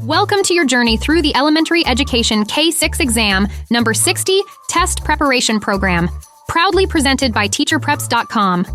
Welcome to your journey through the Elementary Education K-6 exam, number 60, Test Preparation Program, proudly presented by TeacherPreps.com.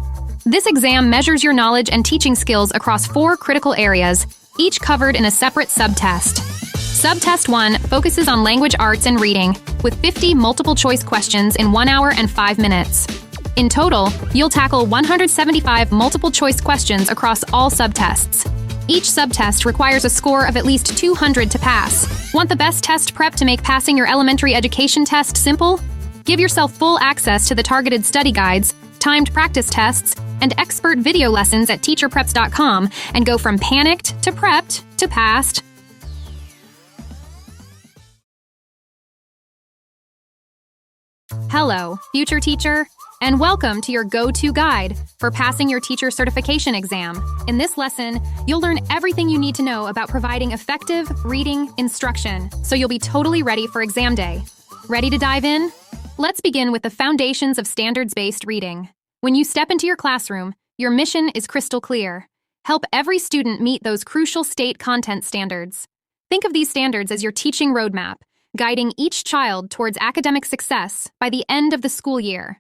This exam measures your knowledge and teaching skills across 4 critical areas, each covered in a separate subtest. Subtest 1 focuses on language arts and reading, with 50 multiple-choice questions in 1 hour and 5 minutes. In total, you'll tackle 175 multiple-choice questions across all subtests. Each subtest requires a score of at least 200 to pass. Want the best test prep to make passing your elementary education test simple? Give yourself full access to the targeted study guides, timed practice tests, and expert video lessons at TeacherPreps.com and go from panicked to prepped to passed. Hello, future teacher, and welcome to your go-to guide for passing your teacher certification exam. In this lesson, you'll learn everything you need to know about providing effective reading instruction, so you'll be totally ready for exam day. Ready to dive in? Let's begin with the foundations of standards-based reading. When you step into your classroom, your mission is crystal clear. Help every student meet those crucial state content standards. Think of these standards as your teaching roadmap, guiding each child towards academic success by the end of the school year.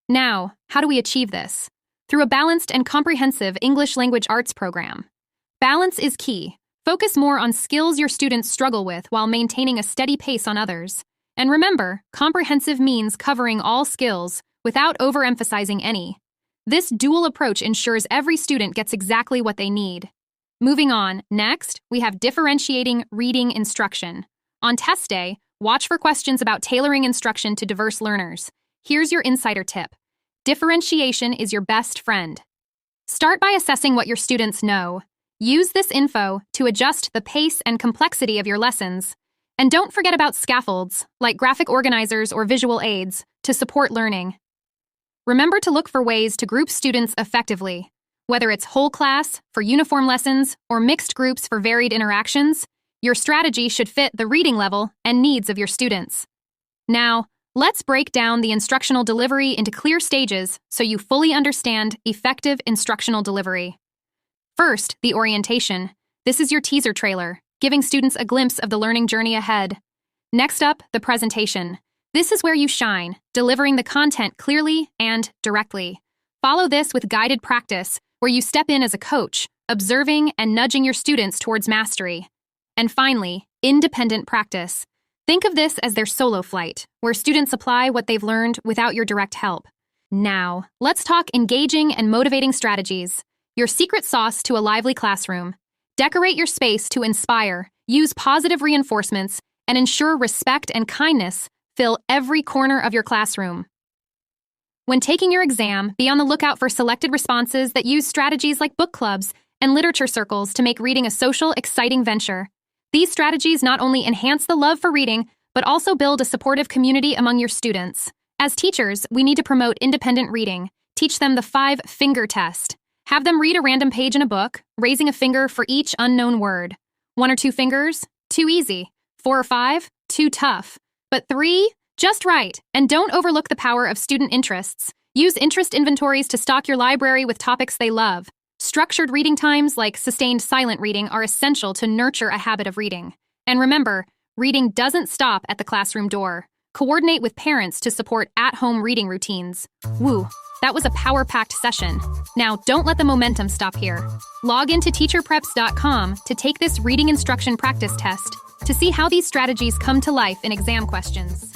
Now, how do we achieve this? Through a balanced and comprehensive English language arts program. Balance is key. Focus more on skills your students struggle with while maintaining a steady pace on others. And remember, comprehensive means covering all skills without overemphasizing any. This dual approach ensures every student gets exactly what they need. Moving on, next, we have differentiating reading instruction. On test day, watch for questions about tailoring instruction to diverse learners. Here's your insider tip. Differentiation is your best friend. Start by assessing what your students know. Use this info to adjust the pace and complexity of your lessons. And don't forget about scaffolds, like graphic organizers or visual aids, to support learning. Remember to look for ways to group students effectively. Whether it's whole class, for uniform lessons, or mixed groups for varied interactions, your strategy should fit the reading level and needs of your students. Now, let's break down the instructional delivery into clear stages so you fully understand effective instructional delivery. First, the orientation. This is your teaser trailer, giving students a glimpse of the learning journey ahead. Next up, the presentation. This is where you shine, delivering the content clearly and directly. Follow this with guided practice, where you step in as a coach, observing and nudging your students towards mastery. And finally, independent practice. Think of this as their solo flight, where students apply what they've learned without your direct help. Now, let's talk engaging and motivating strategies. Your secret sauce to a lively classroom. Decorate your space to inspire, use positive reinforcements, and ensure respect and kindness fill every corner of your classroom. When taking your exam, be on the lookout for selected responses that use strategies like book clubs and literature circles to make reading a social, exciting venture. These strategies not only enhance the love for reading, but also build a supportive community among your students. As teachers, we need to promote independent reading. Teach them the 5-finger test. Have them read a random page in a book, raising a finger for each unknown word. 1 or 2 fingers? Too easy. 4 or 5? Too tough. But 3? Just right. And don't overlook the power of student interests. Use interest inventories to stock your library with topics they love. Structured reading times like sustained silent reading are essential to nurture a habit of reading. And remember, reading doesn't stop at the classroom door. Coordinate with parents to support at-home reading routines. Woo, that was a power-packed session. Now, don't let the momentum stop here. Log into TeacherPreps.com to take this reading instruction practice test to see how these strategies come to life in exam questions.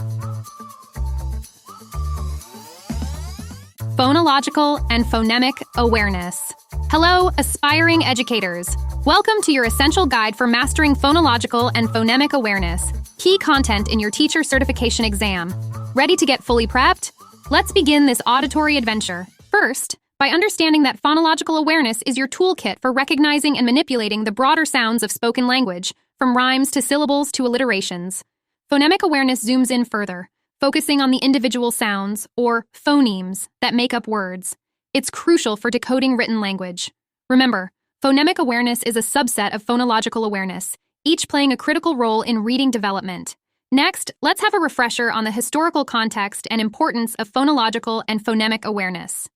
Phonological and phonemic awareness. Hello, aspiring educators. Welcome to your essential guide for mastering phonological and phonemic awareness, key content in your teacher certification exam. Ready to get fully prepped? Let's begin this auditory adventure. First, by understanding that phonological awareness is your toolkit for recognizing and manipulating the broader sounds of spoken language, from rhymes to syllables to alliterations. Phonemic awareness zooms in further, focusing on the individual sounds, or phonemes, that make up words. It's crucial for decoding written language. Remember, phonemic awareness is a subset of phonological awareness, each playing a critical role in reading development. Next, let's have a refresher on the historical context and importance of phonological and phonemic awareness.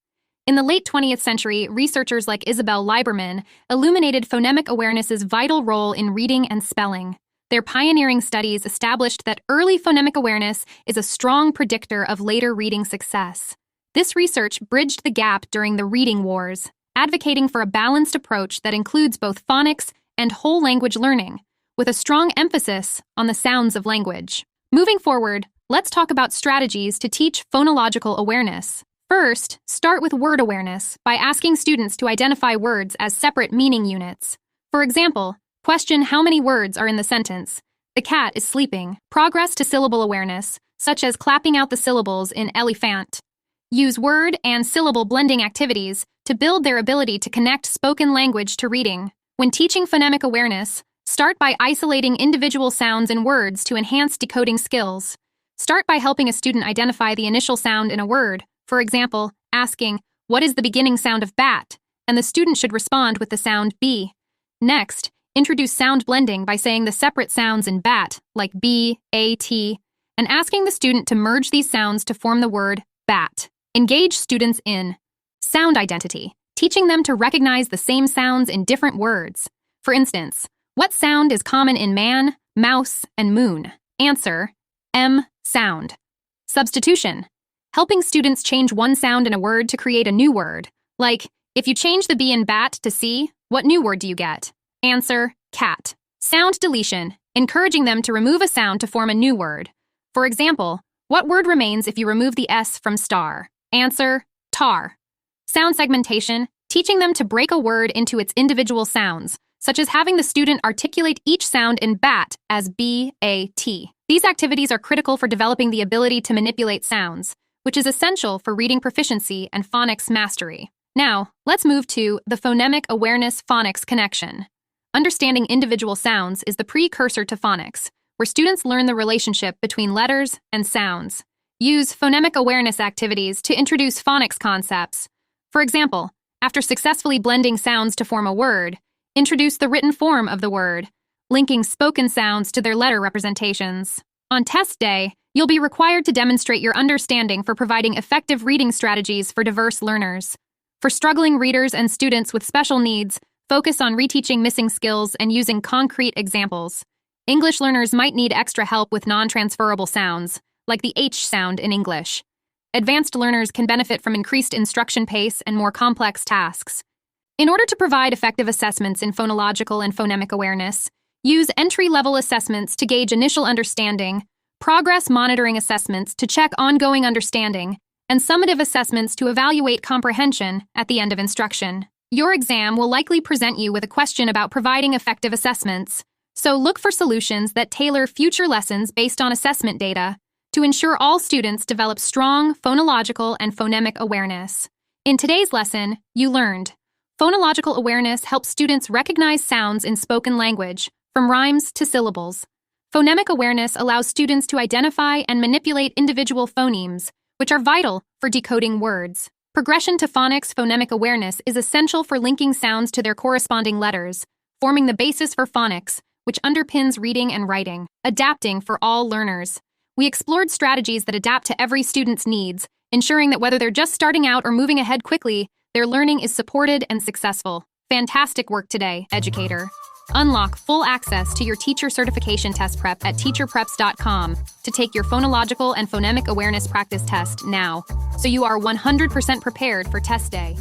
In the late 20th century, researchers like Isabel Lieberman illuminated phonemic awareness's vital role in reading and spelling. Their pioneering studies established that early phonemic awareness is a strong predictor of later reading success. This research bridged the gap during the reading wars, advocating for a balanced approach that includes both phonics and whole language learning, with a strong emphasis on the sounds of language. Moving forward, let's talk about strategies to teach phonological awareness. First, start with word awareness by asking students to identify words as separate meaning units. For example, question how many words are in the sentence. The cat is sleeping. Progress to syllable awareness, such as clapping out the syllables in elephant. Use word and syllable blending activities to build their ability to connect spoken language to reading. When teaching phonemic awareness, start by isolating individual sounds in words to enhance decoding skills. Start by helping a student identify the initial sound in a word. For example, asking, "What is the beginning sound of bat?" And the student should respond with the sound B. Next, introduce sound blending by saying the separate sounds in bat, like B, A, T, and asking the student to merge these sounds to form the word bat. Engage students in sound identity, teaching them to recognize the same sounds in different words. For instance, what sound is common in man, mouse, and moon? Answer, M sound. Substitution. Helping students change one sound in a word to create a new word. Like, if you change the B in bat to C, what new word do you get? Answer, cat. Sound deletion, encouraging them to remove a sound to form a new word. For example, what word remains if you remove the S from star? Answer, tar. Sound segmentation, teaching them to break a word into its individual sounds, such as having the student articulate each sound in bat as B-A-T. These activities are critical for developing the ability to manipulate sounds, which is essential for reading proficiency and phonics mastery. Now, let's move to the phonemic awareness phonics connection. Understanding individual sounds is the precursor to phonics, where students learn the relationship between letters and sounds. Use phonemic awareness activities to introduce phonics concepts. For example, after successfully blending sounds to form a word, introduce the written form of the word, linking spoken sounds to their letter representations. On test day, you'll be required to demonstrate your understanding for providing effective reading strategies for diverse learners. For struggling readers and students with special needs, focus on reteaching missing skills and using concrete examples. English learners might need extra help with non-transferable sounds, like the H sound in English. Advanced learners can benefit from increased instruction pace and more complex tasks. In order to provide effective assessments in phonological and phonemic awareness, use entry-level assessments to gauge initial understanding, progress monitoring assessments to check ongoing understanding, and summative assessments to evaluate comprehension at the end of instruction. Your exam will likely present you with a question about providing effective assessments, so look for solutions that tailor future lessons based on assessment data to ensure all students develop strong phonological and phonemic awareness. In today's lesson, you learned phonological awareness helps students recognize sounds in spoken language, from rhymes to syllables. Phonemic awareness allows students to identify and manipulate individual phonemes, which are vital for decoding words. Progression to phonics phonemic awareness is essential for linking sounds to their corresponding letters, forming the basis for phonics, which underpins reading and writing. Adapting for all learners. We explored strategies that adapt to every student's needs, ensuring that whether they're just starting out or moving ahead quickly, their learning is supported and successful. Fantastic work today, educator. Unlock full access to your teacher certification test prep at teacherpreps.com to take your phonological and phonemic awareness practice test now, so you are 100% prepared for test day.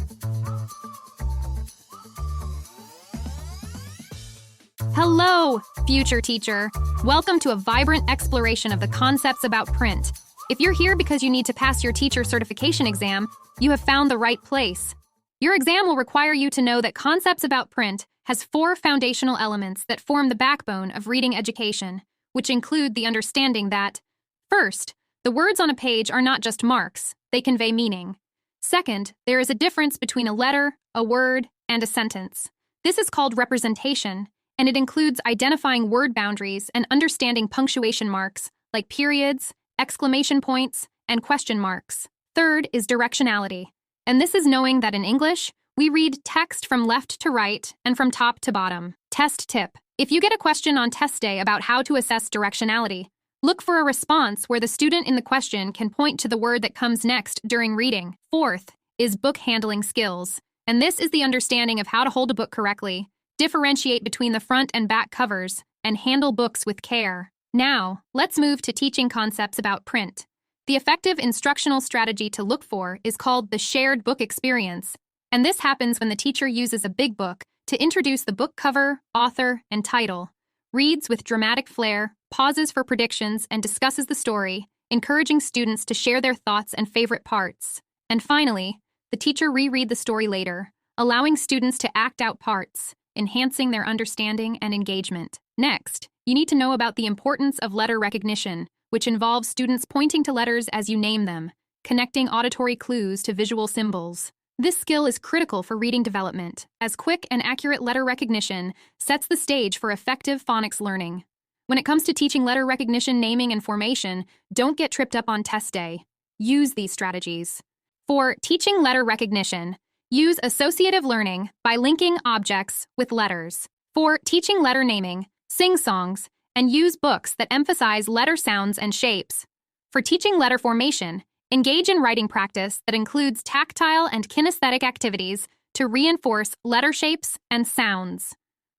Hello, future teacher. Welcome to a vibrant exploration of the concepts about print. If you're here because you need to pass your teacher certification exam, you have found the right place. Your exam will require you to know that concepts about print has 4 foundational elements that form the backbone of reading education, which include the understanding that, first, the words on a page are not just marks, they convey meaning. Second, there is a difference between a letter, a word, and a sentence. This is called representation, and it includes identifying word boundaries and understanding punctuation marks, like periods, exclamation points, and question marks. Third is directionality, and this is knowing that in English, we read text from left to right and from top to bottom. Test tip. If you get a question on test day about how to assess directionality, look for a response where the student in the question can point to the word that comes next during reading. Fourth is book handling skills, and this is the understanding of how to hold a book correctly, differentiate between the front and back covers, and handle books with care. Now, let's move to teaching concepts about print. The effective instructional strategy to look for is called the shared book experience, and this happens when the teacher uses a big book to introduce the book cover, author, and title, reads with dramatic flair, pauses for predictions, and discusses the story, encouraging students to share their thoughts and favorite parts. And finally, the teacher reread the story later, allowing students to act out parts, enhancing their understanding and engagement. Next, you need to know about the importance of letter recognition, which involves students pointing to letters as you name them, connecting auditory clues to visual symbols. This skill is critical for reading development, as quick and accurate letter recognition sets the stage for effective phonics learning. When it comes to teaching letter recognition, naming, and formation, don't get tripped up on test day. Use these strategies. For teaching letter recognition, use associative learning by linking objects with letters. For teaching letter naming, sing songs, and use books that emphasize letter sounds and shapes. For teaching letter formation, engage in writing practice that includes tactile and kinesthetic activities to reinforce letter shapes and sounds.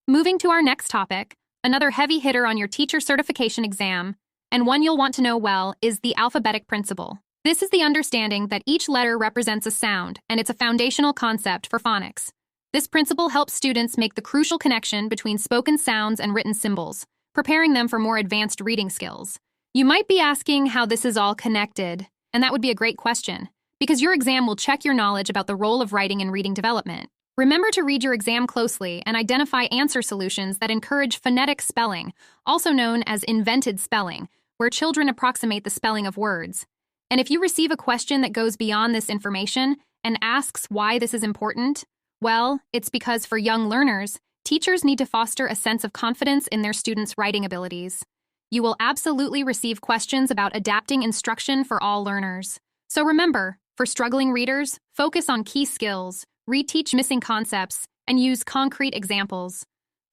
Moving to our next topic, another heavy hitter on your teacher certification exam, and one you'll want to know well, is the alphabetic principle. This is the understanding that each letter represents a sound, and it's a foundational concept for phonics. This principle helps students make the crucial connection between spoken sounds and written symbols, preparing them for more advanced reading skills. You might be asking how this is all connected, and that would be a great question, because your exam will check your knowledge about the role of writing in reading development. Remember to read your exam closely and identify answer solutions that encourage phonetic spelling, also known as invented spelling, where children approximate the spelling of words. And if you receive a question that goes beyond this information and asks why this is important, well, it's because for young learners, teachers need to foster a sense of confidence in their students' writing abilities. You will absolutely receive questions about adapting instruction for all learners. So remember, for struggling readers, focus on key skills, reteach missing concepts, and use concrete examples.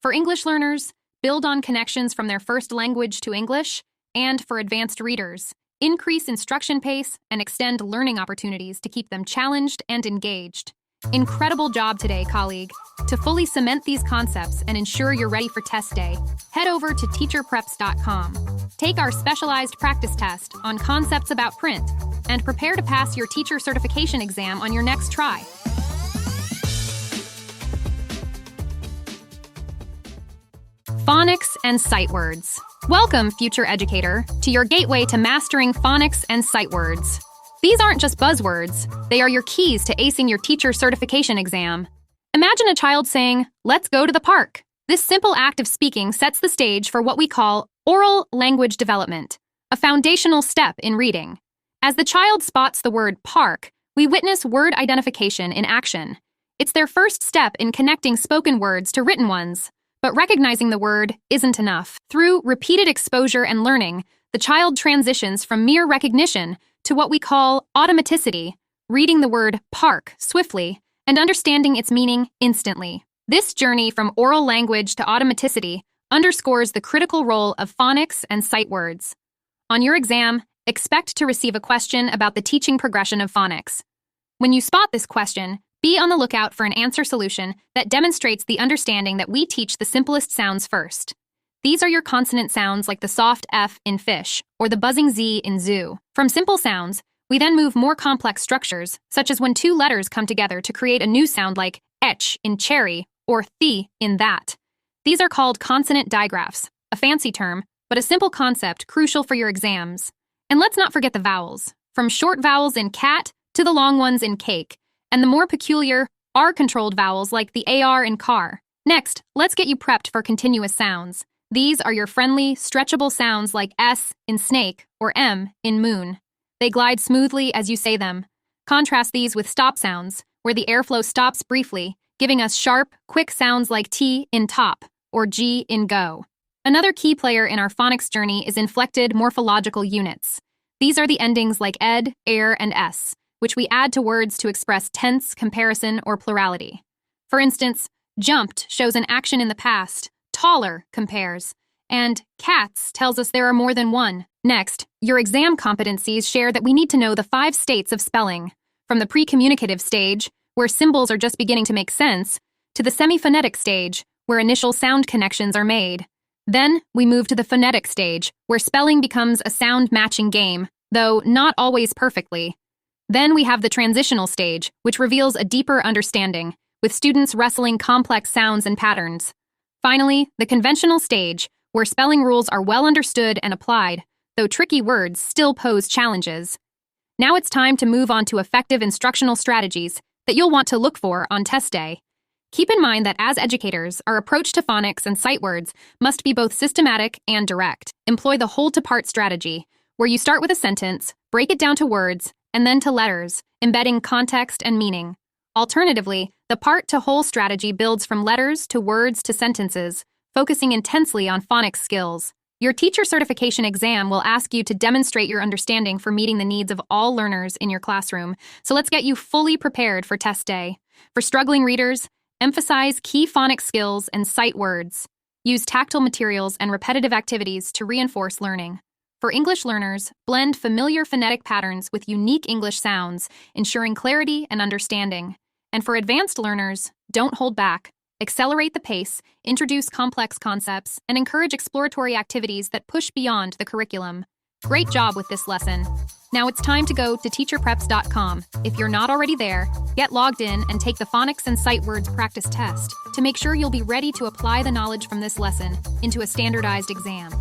For English learners, build on connections from their first language to English, and for advanced readers, increase instruction pace and extend learning opportunities to keep them challenged and engaged. Incredible job today, colleague. To fully cement these concepts and ensure you're ready for test day, head over to teacherpreps.com. Take our specialized practice test on concepts about print and prepare to pass your teacher certification exam on your next try. Phonics and sight words. Welcome, future educator, to your gateway to mastering phonics and sight words. These aren't just buzzwords, they are your keys to acing your teacher certification exam. Imagine a child saying, "Let's go to the park." This simple act of speaking sets the stage for what we call oral language development, a foundational step in reading. As the child spots the word park, we witness word identification in action. It's their first step in connecting spoken words to written ones. But recognizing the word isn't enough. Through repeated exposure and learning, the child transitions from mere recognition to what we call automaticity, reading the word park swiftly and understanding its meaning instantly. This journey from oral language to automaticity underscores the critical role of phonics and sight words. On your exam, expect to receive a question about the teaching progression of phonics. When you spot this question, be on the lookout for an answer solution that demonstrates the understanding that we teach the simplest sounds first. These are your consonant sounds like the soft F in fish or the buzzing Z in zoo. From simple sounds, we then move more complex structures, such as when two letters come together to create a new sound like etch in cherry or the in that. These are called consonant digraphs, a fancy term, but a simple concept crucial for your exams. And let's not forget the vowels, from short vowels in cat to the long ones in cake, and the more peculiar, R-controlled vowels like the AR in car. Next, let's get you prepped for continuous sounds. These are your friendly, stretchable sounds like S in snake or M in moon. They glide smoothly as you say them. Contrast these with stop sounds, where the airflow stops briefly, giving us sharp, quick sounds like T in top or G in go. Another key player in our phonics journey is inflected morphological units. These are the endings like ed, air, and s, which we add to words to express tense, comparison, or plurality. For instance, jumped shows an action in the past, taller compares, and cats tells us there are more than one. Next, your exam competencies share that we need to know the 5 states of spelling. from the pre-communicative stage, where symbols are just beginning to make sense, to the semi-phonetic stage, where initial sound connections are made. Then, we move to the phonetic stage, where spelling becomes a sound-matching game, though not always perfectly. Then we have the transitional stage, which reveals a deeper understanding, with students wrestling complex sounds and patterns. Finally, the conventional stage, where spelling rules are well understood and applied, though tricky words still pose challenges. Now it's time to move on to effective instructional strategies that you'll want to look for on test day. Keep in mind that as educators, our approach to phonics and sight words must be both systematic and direct. Employ the whole-to-part strategy, where you start with a sentence, break it down to words, and then to letters, embedding context and meaning. Alternatively, the part-to-whole strategy builds from letters to words to sentences, focusing intensely on phonics skills. Your teacher certification exam will ask you to demonstrate your understanding for meeting the needs of all learners in your classroom, so let's get you fully prepared for test day. For struggling readers, emphasize key phonics skills and sight words. Use tactile materials and repetitive activities to reinforce learning. For English learners, blend familiar phonetic patterns with unique English sounds, ensuring clarity and understanding. And for advanced learners, don't hold back. Accelerate the pace, introduce complex concepts, and encourage exploratory activities that push beyond the curriculum. Great job with this lesson. Now it's time to go to teacherpreps.com. If you're not already there, get logged in and take the phonics and sight words practice test to make sure you'll be ready to apply the knowledge from this lesson into a standardized exam.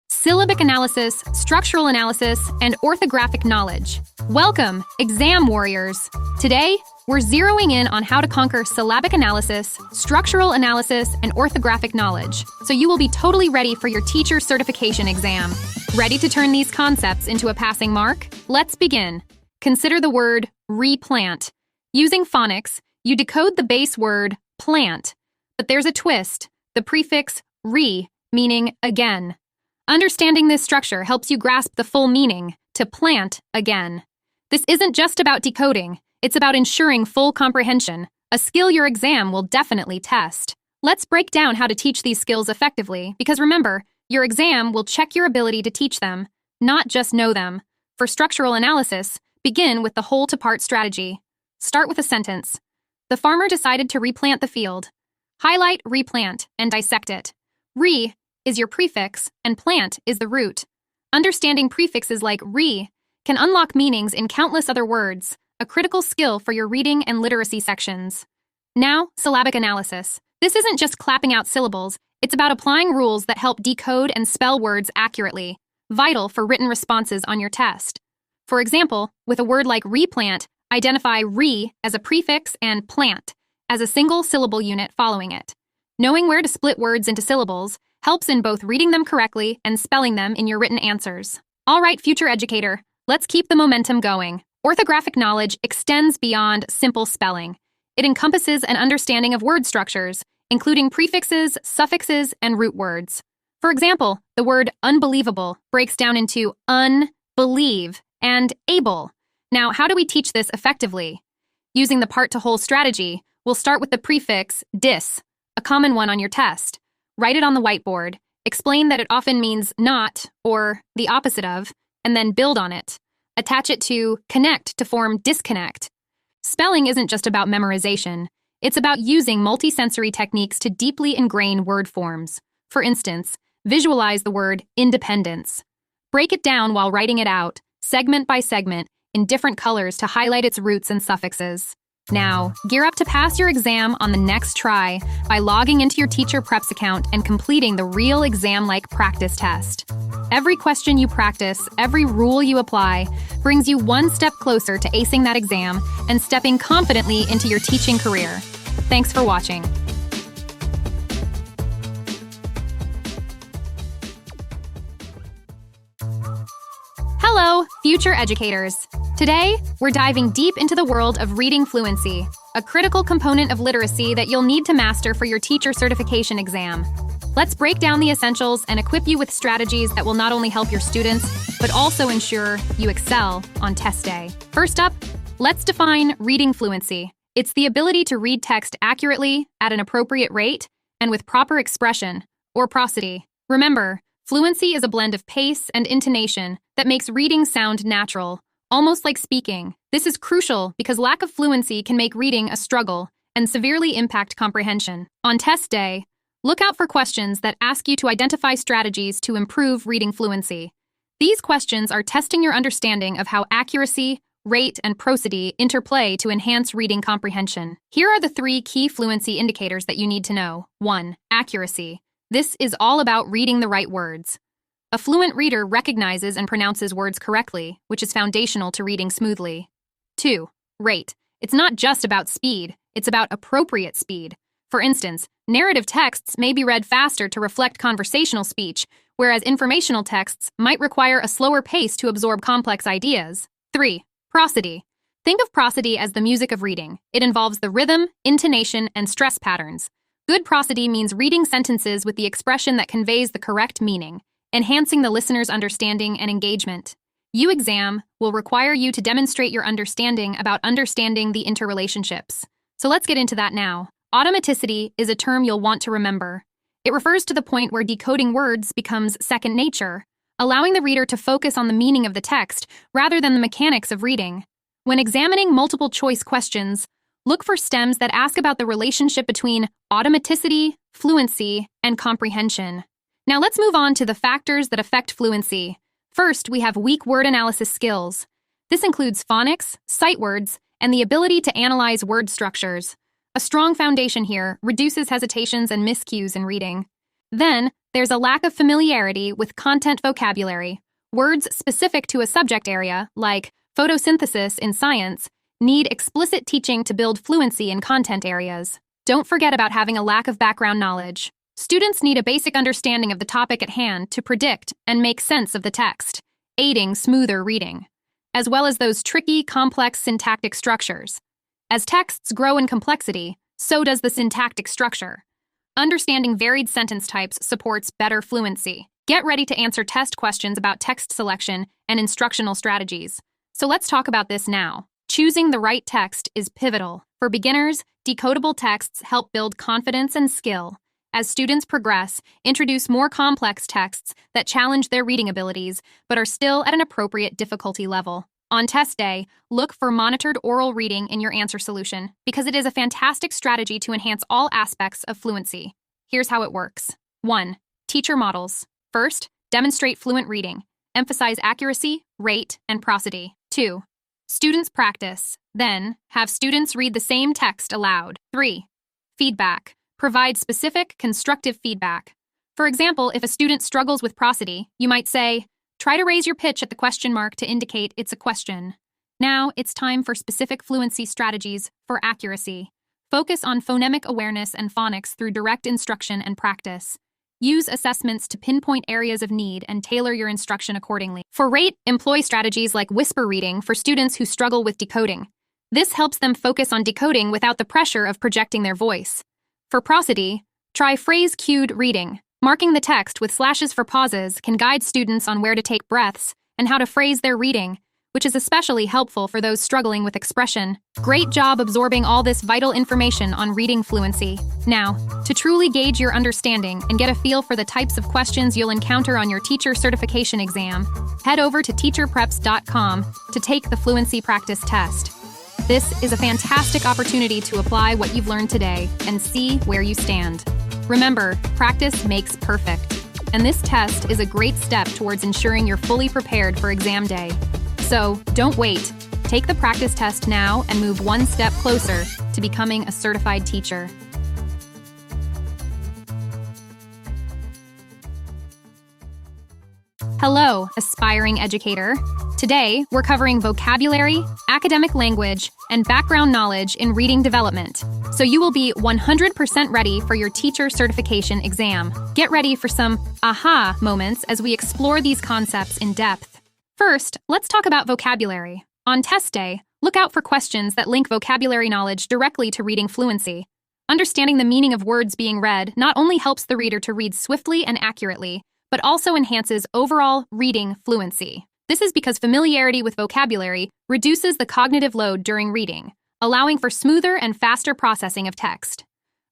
Syllabic analysis, structural analysis, and orthographic knowledge. Welcome, exam warriors! Today, we're zeroing in on how to conquer syllabic analysis, structural analysis, and orthographic knowledge, so you will be totally ready for your teacher certification exam. Ready to turn these concepts into a passing mark? Let's begin. Consider the word replant. Using phonics, you decode the base word plant, but there's a twist, the prefix re, meaning again. Understanding this structure helps you grasp the full meaning, to plant again. This isn't just about decoding, it's about ensuring full comprehension, a skill your exam will definitely test. Let's break down how to teach these skills effectively, because remember, your exam will check your ability to teach them, not just know them. For structural analysis, begin with the whole-to-part strategy. Start with a sentence. The farmer decided to replant the field. Highlight replant and dissect it. Re is your prefix, and plant is the root. Understanding prefixes like re can unlock meanings in countless other words, a critical skill for your reading and literacy sections. Now, syllabic analysis. This isn't just clapping out syllables, it's about applying rules that help decode and spell words accurately, vital for written responses on your test. For example, with a word like replant, identify re as a prefix and plant as a single syllable unit following it. Knowing where to split words into syllables helps in both reading them correctly and spelling them in your written answers. All right, future educator, let's keep the momentum going. Orthographic knowledge extends beyond simple spelling. It encompasses an understanding of word structures, including prefixes, suffixes, and root words. For example, the word unbelievable breaks down into unbelieve and able. Now, how do we teach this effectively? Using the part-to-whole strategy, we'll start with the prefix dis, a common one on your test. Write it on the whiteboard, explain that it often means not or the opposite of, and then build on it. Attach it to connect to form disconnect. Spelling isn't just about memorization. It's about using multisensory techniques to deeply ingrain word forms. For instance, visualize the word independence. Break it down while writing it out, segment by segment, in different colors to highlight its roots and suffixes. Now, gear up to pass your exam on the next try by logging into your Teacher Preps account and completing the real exam-like practice test. Every question you practice, every rule you apply, brings you one step closer to acing that exam and stepping confidently into your teaching career. Thanks for watching. Hello, future educators. Today, we're diving deep into the world of reading fluency, a critical component of literacy that you'll need to master for your teacher certification exam. Let's break down the essentials and equip you with strategies that will not only help your students, but also ensure you excel on test day. First up, let's define reading fluency. It's the ability to read text accurately, at an appropriate rate, and with proper expression, or prosody. Remember, Fluency is a blend of pace and intonation that makes reading sound natural, almost like speaking. This is crucial because lack of fluency can make reading a struggle and severely impact comprehension. On test day, look out for questions that ask you to identify strategies to improve reading fluency. These questions are testing your understanding of how accuracy, rate, and prosody interplay to enhance reading comprehension. Here are the 3 key fluency indicators that you need to know. 1. Accuracy. This is all about reading the right words. A fluent reader recognizes and pronounces words correctly, which is foundational to reading smoothly. 2. Rate. It's not just about speed, it's about appropriate speed. For instance, narrative texts may be read faster to reflect conversational speech, whereas informational texts might require a slower pace to absorb complex ideas. 3. Prosody. Think of prosody as the music of reading. It involves the rhythm, intonation, and stress patterns. Good prosody means reading sentences with the expression that conveys the correct meaning, enhancing the listener's understanding and engagement. U-Exam will require you to demonstrate your understanding about understanding the interrelationships. So let's get into that now. Automaticity is a term you'll want to remember. It refers to the point where decoding words becomes second nature, allowing the reader to focus on the meaning of the text rather than the mechanics of reading. When examining multiple choice questions, look for stems that ask about the relationship between automaticity, fluency, and comprehension. Now let's move on to the factors that affect fluency. First, we have weak word analysis skills. This includes phonics, sight words, and the ability to analyze word structures. A strong foundation here reduces hesitations and miscues in reading. Then, there's a lack of familiarity with content vocabulary. Words specific to a subject area, like photosynthesis in science, need explicit teaching to build fluency in content areas. Don't forget about having a lack of background knowledge. Students need a basic understanding of the topic at hand to predict and make sense of the text, aiding smoother reading, as well as those tricky, complex syntactic structures. As texts grow in complexity, so does the syntactic structure. Understanding varied sentence types supports better fluency. Get ready to answer test questions about text selection and instructional strategies. So let's talk about this now. Choosing the right text is pivotal. For beginners, decodable texts help build confidence and skill. As students progress, introduce more complex texts that challenge their reading abilities but are still at an appropriate difficulty level. On test day, look for monitored oral reading in your answer solution because it is a fantastic strategy to enhance all aspects of fluency. Here's how it works. 1. Teacher models. First, demonstrate fluent reading. Emphasize accuracy, rate, and prosody. 2. Students practice. Then, have students read the same text aloud. 3. Feedback. Provide specific, constructive feedback. For example, if a student struggles with prosody, you might say, try to raise your pitch at the question mark to indicate it's a question. Now, it's time for specific fluency strategies for accuracy. Focus on phonemic awareness and phonics through direct instruction and practice. Use assessments to pinpoint areas of need and tailor your instruction accordingly. For rate, employ strategies like whisper reading for students who struggle with decoding. This helps them focus on decoding without the pressure of projecting their voice. For prosody, try phrase-cued reading. Marking the text with slashes for pauses can guide students on where to take breaths and how to phrase their reading, which is especially helpful for those struggling with expression. Great job absorbing all this vital information on reading fluency. Now, to truly gauge your understanding and get a feel for the types of questions you'll encounter on your teacher certification exam, head over to teacherpreps.com to take the fluency practice test. This is a fantastic opportunity to apply what you've learned today and see where you stand. Remember, practice makes perfect, and this test is a great step towards ensuring you're fully prepared for exam day. So, don't wait. Take the practice test now and move one step closer to becoming a certified teacher. Hello, aspiring educator. Today, we're covering vocabulary, academic language, and background knowledge in reading development, so you will be 100% ready for your teacher certification exam. Get ready for some aha moments as we explore these concepts in depth. First, let's talk about vocabulary. On test day, look out for questions that link vocabulary knowledge directly to reading fluency. Understanding the meaning of words being read not only helps the reader to read swiftly and accurately, but also enhances overall reading fluency. This is because familiarity with vocabulary reduces the cognitive load during reading, allowing for smoother and faster processing of text.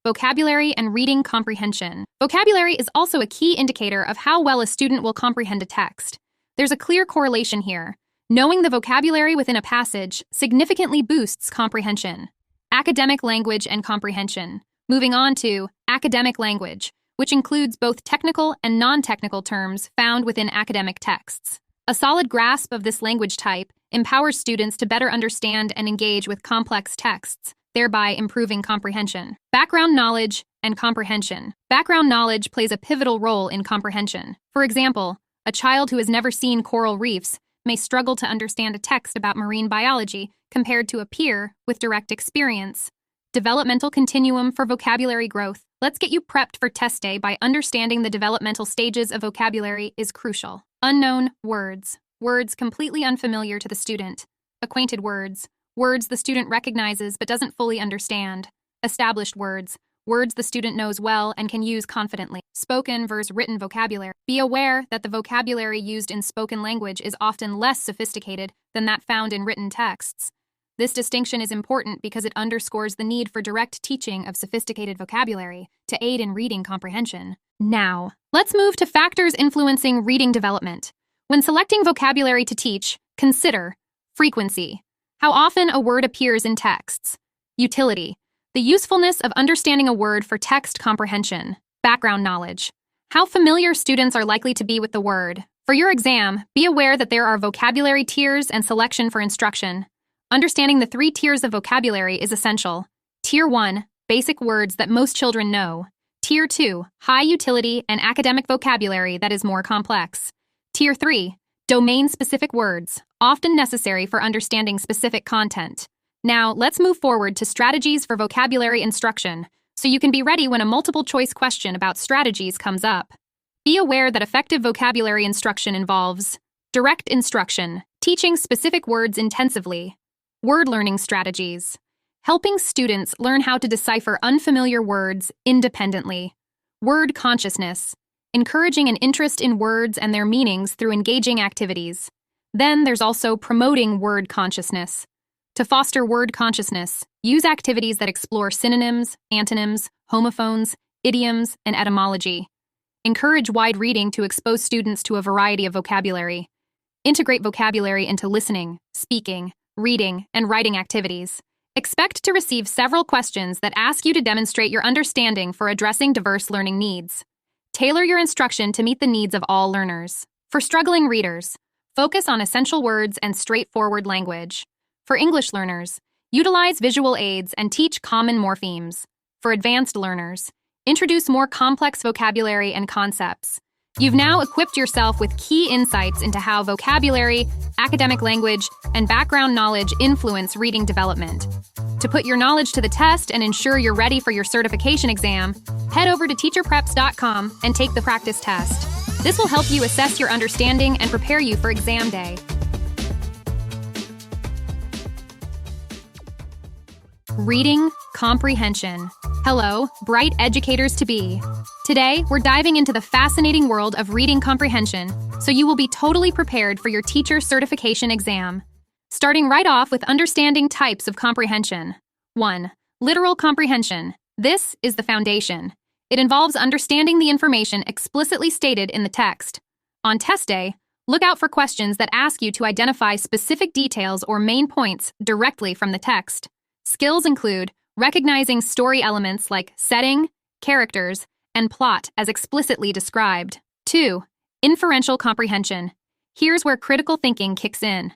vocabulary and reading comprehension. Vocabulary is also a key indicator of how well a student will comprehend a text. There's a clear correlation here. Knowing the vocabulary within a passage significantly boosts comprehension. Academic language and comprehension. Moving on to academic language, which includes both technical and non-technical terms found within academic texts. A solid grasp of this language type empowers students to better understand and engage with complex texts, thereby improving comprehension. Background knowledge and comprehension. Background knowledge plays a pivotal role in comprehension. For example, a child who has never seen coral reefs may struggle to understand a text about marine biology compared to a peer with direct experience. Developmental continuum for vocabulary growth. Let's get you prepped for test day by understanding the developmental stages of vocabulary is crucial. Unknown words. Words completely unfamiliar to the student. Acquainted words. Words the student recognizes but doesn't fully understand. Established words. Words the student knows well and can use confidently. Spoken versus written vocabulary. Be aware that the vocabulary used in spoken language is often less sophisticated than that found in written texts. This distinction is important because it underscores the need for direct teaching of sophisticated vocabulary to aid in reading comprehension. Now, let's move to factors influencing reading development. When selecting vocabulary to teach, consider frequency. How often a word appears in texts. Utility. The usefulness of understanding a word for text comprehension. Background knowledge. How familiar students are likely to be with the word. For your exam, be aware that there are vocabulary tiers and selection for instruction. Understanding the 3 tiers of vocabulary is essential. Tier 1, basic words that most children know. Tier 2, high utility and academic vocabulary that is more complex. Tier 3, domain-specific words, often necessary for understanding specific content. Now, let's move forward to strategies for vocabulary instruction, so you can be ready when a multiple-choice question about strategies comes up. Be aware that effective vocabulary instruction involves direct instruction, teaching specific words intensively, word learning strategies, helping students learn how to decipher unfamiliar words independently, word consciousness, encouraging an interest in words and their meanings through engaging activities. Then there's also promoting word consciousness. To foster word consciousness, use activities that explore synonyms, antonyms, homophones, idioms, and etymology. Encourage wide reading to expose students to a variety of vocabulary. Integrate vocabulary into listening, speaking, reading, and writing activities. Expect to receive several questions that ask you to demonstrate your understanding for addressing diverse learning needs. Tailor your instruction to meet the needs of all learners. For struggling readers, focus on essential words and straightforward language. For English learners, utilize visual aids and teach common morphemes. For advanced learners, introduce more complex vocabulary and concepts. You've now equipped yourself with key insights into how vocabulary, academic language, and background knowledge influence reading development. To put your knowledge to the test and ensure you're ready for your certification exam, head over to teacherpreps.com and take the practice test. This will help you assess your understanding and prepare you for exam day. Reading comprehension. Hello, bright educators to be. Today, we're diving into the fascinating world of reading comprehension, so you will be totally prepared for your teacher certification exam. Starting right off with understanding types of comprehension. 1. Literal comprehension. This is the foundation. It involves understanding the information explicitly stated in the text. On test day, look out for questions that ask you to identify specific details or main points directly from the text. Skills include recognizing story elements like setting, characters, and plot as explicitly described. 2. Inferential comprehension. Here's where critical thinking kicks in.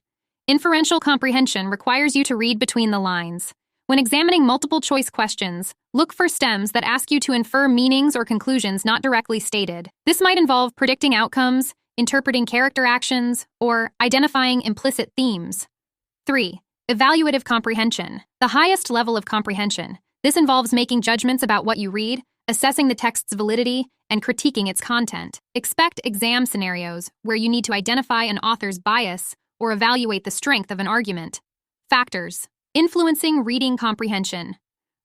Inferential comprehension requires you to read between the lines. When examining multiple-choice questions, look for stems that ask you to infer meanings or conclusions not directly stated. This might involve predicting outcomes, interpreting character actions, or identifying implicit themes. 3. Evaluative comprehension. The highest level of comprehension. This involves making judgments about what you read, assessing the text's validity, and critiquing its content. Expect exam scenarios where you need to identify an author's bias or evaluate the strength of an argument. Factors influencing reading comprehension.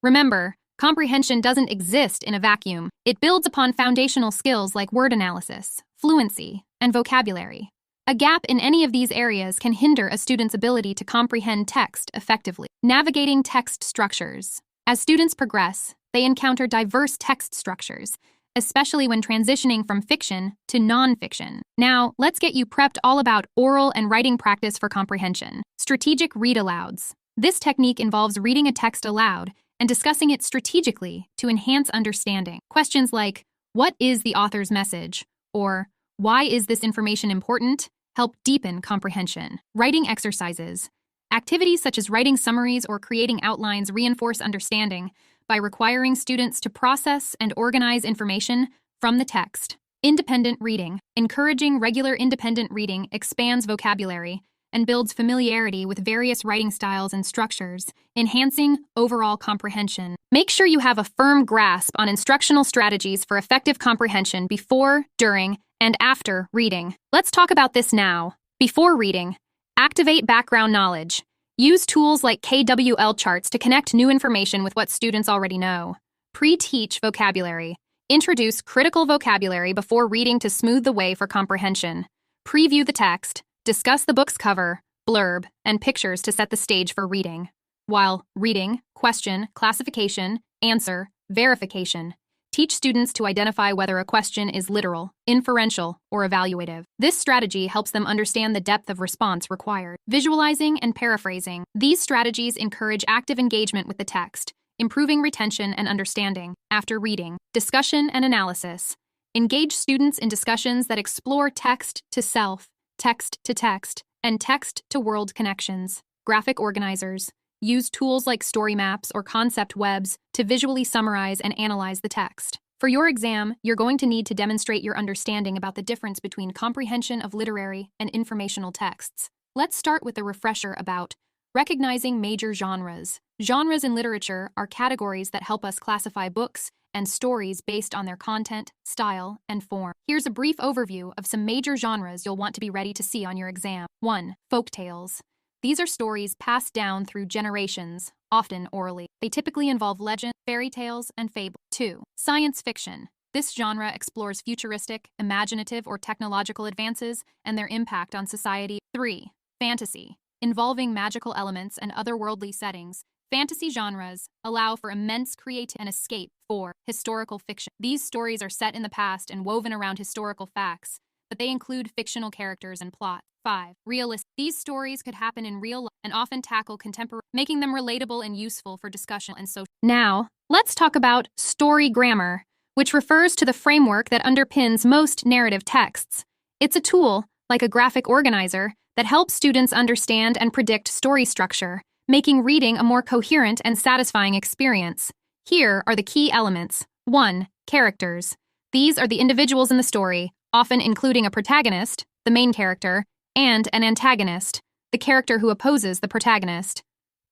Remember, comprehension doesn't exist in a vacuum. It builds upon foundational skills like word analysis, fluency, and vocabulary. A gap in any of these areas can hinder a student's ability to comprehend text effectively. Navigating text structures. As students progress, they encounter diverse text structures, especially when transitioning from fiction to nonfiction. Now, let's get you prepped all about oral and writing practice for comprehension. Strategic read-alouds. This technique involves reading a text aloud and discussing it strategically to enhance understanding. Questions like, what is the author's message? Or, why is this information important? Help deepen comprehension. Writing exercises. Activities such as writing summaries or creating outlines reinforce understanding by requiring students to process and organize information from the text. Independent reading. Encouraging regular independent reading expands vocabulary and builds familiarity with various writing styles and structures, enhancing overall comprehension. Make sure you have a firm grasp on instructional strategies for effective comprehension before, during, and after reading. Let's talk about this now. Before reading, activate background knowledge. Use tools like KWL charts to connect new information with what students already know. Pre-teach vocabulary. Introduce critical vocabulary before reading to smooth the way for comprehension. Preview the text. Discuss the book's cover, blurb, and pictures to set the stage for reading. While reading, question, classification, answer, verification. Teach students to identify whether a question is literal, inferential, or evaluative. This strategy helps them understand the depth of response required. Visualizing and paraphrasing. These strategies encourage active engagement with the text, improving retention and understanding. After reading, discussion and analysis. Engage students in discussions that explore text to self, text to text, and text to world connections. Graphic organizers. Use tools like story maps or concept webs to visually summarize and analyze the text. For your exam, you're going to need to demonstrate your understanding about the difference between comprehension of literary and informational texts. Let's start with a refresher about recognizing major genres. Genres in literature are categories that help us classify books and stories based on their content, style, and form. Here's a brief overview of some major genres you'll want to be ready to see on your exam. 1. Folktales. These are stories passed down through generations, often orally. They typically involve legend, fairy tales, and fable. 2. Science fiction. This genre explores futuristic, imaginative, or technological advances and their impact on society. 3. Fantasy. Involving magical elements and otherworldly settings, fantasy genres allow for immense creativity and escape. 4. Historical fiction. These stories are set in the past and woven around historical facts, but they include fictional characters and plot. 5. Realistic. These stories could happen in real life and often tackle contemporary, making them relatable and useful for discussion and social. Now, let's talk about story grammar, which refers to the framework that underpins most narrative texts. It's a tool, like a graphic organizer, that helps students understand and predict story structure, making reading a more coherent and satisfying experience. Here are the key elements. 1. Characters. These are the individuals in the story, often including a protagonist, the main character, and an antagonist, the character who opposes the protagonist.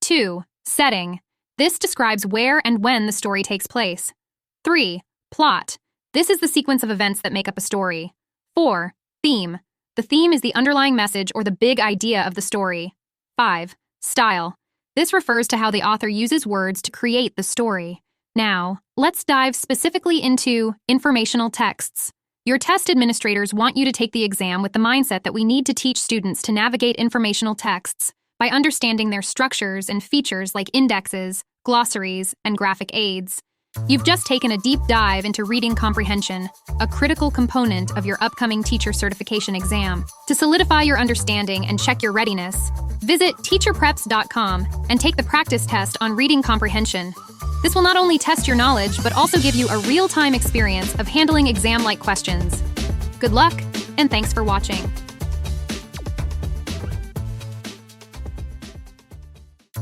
2. Setting. This describes where and when the story takes place. 3. Plot. This is the sequence of events that make up a story. 4. Theme. The theme is the underlying message or the big idea of the story. 5. Style. This refers to how the author uses words to create the story. Now, let's dive specifically into informational texts. Your test administrators want you to take the exam with the mindset that we need to teach students to navigate informational texts by understanding their structures and features like indexes, glossaries, and graphic aids. You've just taken a deep dive into reading comprehension, a critical component of your upcoming teacher certification exam. To solidify your understanding and check your readiness, visit teacherpreps.com and take the practice test on reading comprehension. This will not only test your knowledge, but also give you a real-time experience of handling exam-like questions. Good luck, and thanks for watching.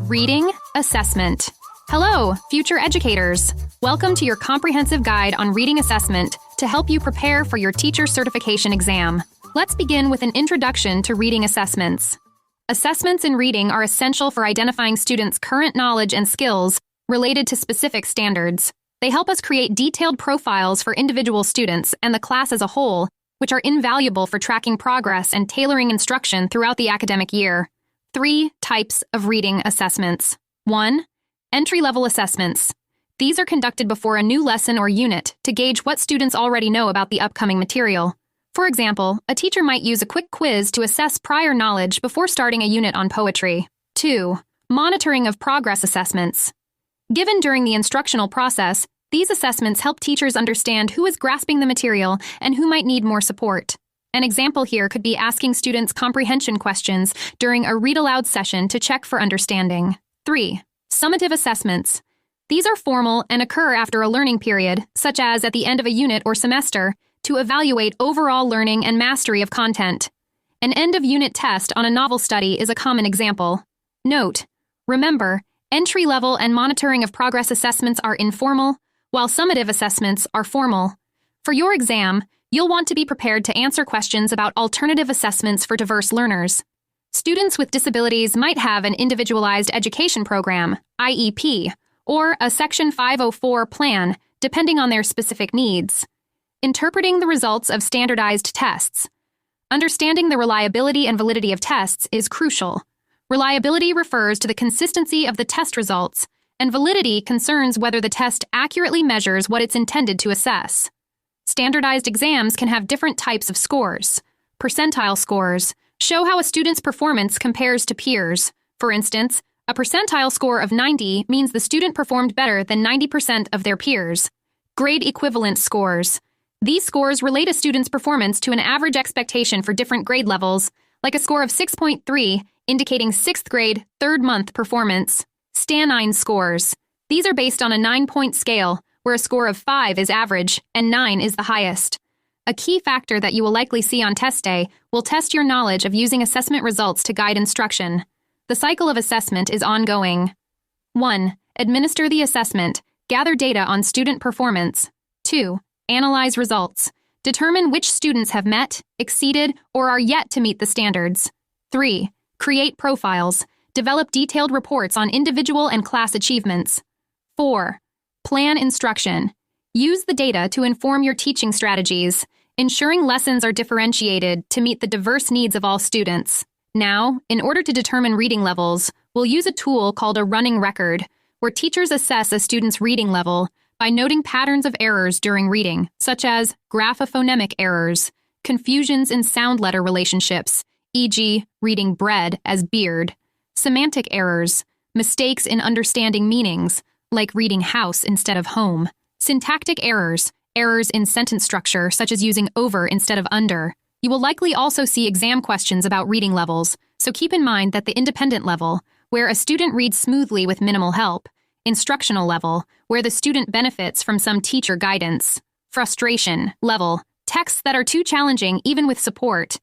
Reading Assessment. Hello, future educators. Welcome to your comprehensive guide on reading assessment to help you prepare for your teacher certification exam. Let's begin with an introduction to reading assessments. Assessments in reading are essential for identifying students' current knowledge and skills related to specific standards. They help us create detailed profiles for individual students and the class as a whole, which are invaluable for tracking progress and tailoring instruction throughout the academic year. 3 types of reading assessments. 1. Entry-level assessments. These are conducted before a new lesson or unit to gauge what students already know about the upcoming material. For example, a teacher might use a quick quiz to assess prior knowledge before starting a unit on poetry. 2. Monitoring of progress assessments. Given during the instructional process, these assessments help teachers understand who is grasping the material and who might need more support. An example here could be asking students comprehension questions during a read-aloud session to check for understanding. 3. Summative assessments. These are formal and occur after a learning period, such as at the end of a unit or semester, to evaluate overall learning and mastery of content. An end-of-unit test on a novel study is a common example. Note: remember, entry-level and monitoring of progress assessments are informal, while summative assessments are formal. For your exam, you'll want to be prepared to answer questions about alternative assessments for diverse learners. Students with disabilities might have an Individualized Education Program, IEP, or a Section 504 plan, depending on their specific needs. Interpreting the results of standardized tests. Understanding the reliability and validity of tests is crucial. Reliability refers to the consistency of the test results, and validity concerns whether the test accurately measures what it's intended to assess. Standardized exams can have different types of scores. Percentile scores show how a student's performance compares to peers. For instance, a percentile score of 90 means the student performed better than 90% of their peers. Grade equivalent scores. These scores relate a student's performance to an average expectation for different grade levels, like a score of 6.3, indicating 6th grade, 3rd month performance. Stanine scores. These are based on a 9-point scale, where a score of 5 is average and 9 is the highest. A key factor that you will likely see on test day will test your knowledge of using assessment results to guide instruction. The cycle of assessment is ongoing. 1. Administer the assessment. Gather data on student performance. 2. Analyze results. Determine which students have met, exceeded, or are yet to meet the standards. 3. Create profiles. Develop detailed reports on individual and class achievements. 4. Plan instruction. Use the data to inform your teaching strategies, ensuring lessons are differentiated to meet the diverse needs of all students. Now, in order to determine reading levels, we'll use a tool called a running record, where teachers assess a student's reading level by noting patterns of errors during reading, such as graphophonemic errors, confusions in sound letter relationships, e.g., reading bread as beard, semantic errors, mistakes in understanding meanings, like reading house instead of home, syntactic errors, errors in sentence structure, such as using over instead of under. You will likely also see exam questions about reading levels, so keep in mind that the independent level, where a student reads smoothly with minimal help, instructional level, where the student benefits from some teacher guidance, frustration level, texts that are too challenging even with support.